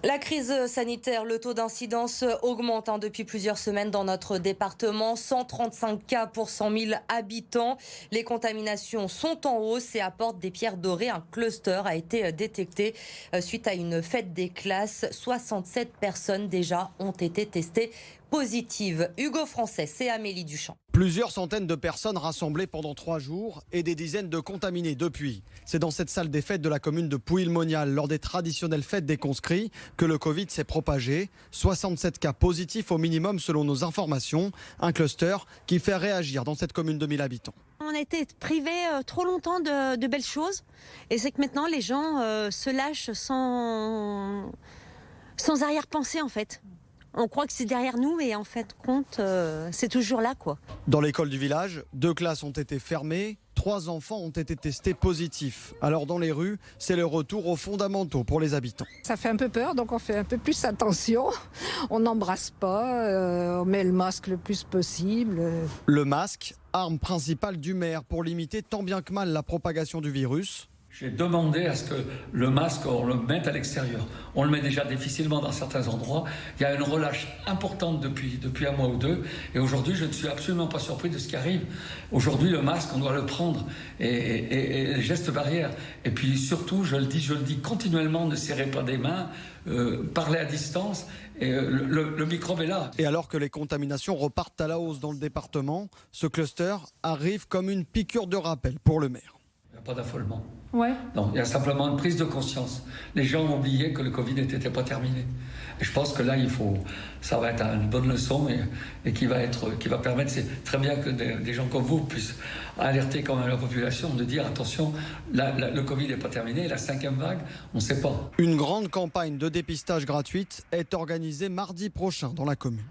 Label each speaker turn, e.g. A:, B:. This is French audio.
A: La crise sanitaire, le taux d'incidence augmente depuis plusieurs semaines dans notre département. 135 cas pour 100 000 habitants. Les contaminations sont en hausse et à Porte des Pierres Dorées, un cluster a été détecté suite à une fête des classes. 67 personnes déjà ont été testées positives. Hugo Français et Amélie Duchamp.
B: Plusieurs centaines de personnes rassemblées pendant 3 jours et des dizaines de contaminés depuis. C'est dans cette salle des fêtes de la commune de Pouilly-le-Monial, lors des traditionnelles fêtes des conscrits, que le Covid s'est propagé. 67 cas positifs au minimum selon nos informations. Un cluster qui fait réagir dans cette commune de 1000 habitants.
C: On a été privés trop longtemps de belles choses. Et c'est que maintenant les gens se lâchent sans arrière-pensée en fait. On croit que c'est derrière nous, mais en fait, c'est toujours là, quoi.
B: Dans l'école du village, 2 classes ont été fermées, 3 enfants ont été testés positifs. Alors dans les rues, c'est le retour aux fondamentaux pour les habitants.
D: Ça fait un peu peur, donc on fait un peu plus attention. On n'embrasse pas, on met le masque le plus possible.
B: Le masque, arme principale du maire pour limiter tant bien que mal la propagation du virus.
E: J'ai demandé à ce que le masque, on le mette à l'extérieur. On le met déjà difficilement dans certains endroits. Il y a une relâche importante depuis un mois ou 2. Et aujourd'hui, je ne suis absolument pas surpris de ce qui arrive. Aujourd'hui, le masque, on doit le prendre. Et les gestes barrières. Et puis surtout, je le dis continuellement, ne serrez pas des mains, parlez à distance. Et le microbe est là.
B: Et alors que les contaminations repartent à la hausse dans le département, ce cluster arrive comme une piqûre de rappel pour le maire.
E: Il n'y a pas d'affolement.
F: Ouais.
E: Non, il y a simplement une prise de conscience. Les gens ont oublié que le Covid n'était pas terminé. Et je pense que là, ça va être une bonne leçon et qui va permettre, c'est très bien que des gens comme vous puissent alerter quand même la population, de dire attention, le Covid n'est pas terminé, la 5e vague, on ne sait pas.
B: Une grande campagne de dépistage gratuite est organisée mardi prochain dans la commune.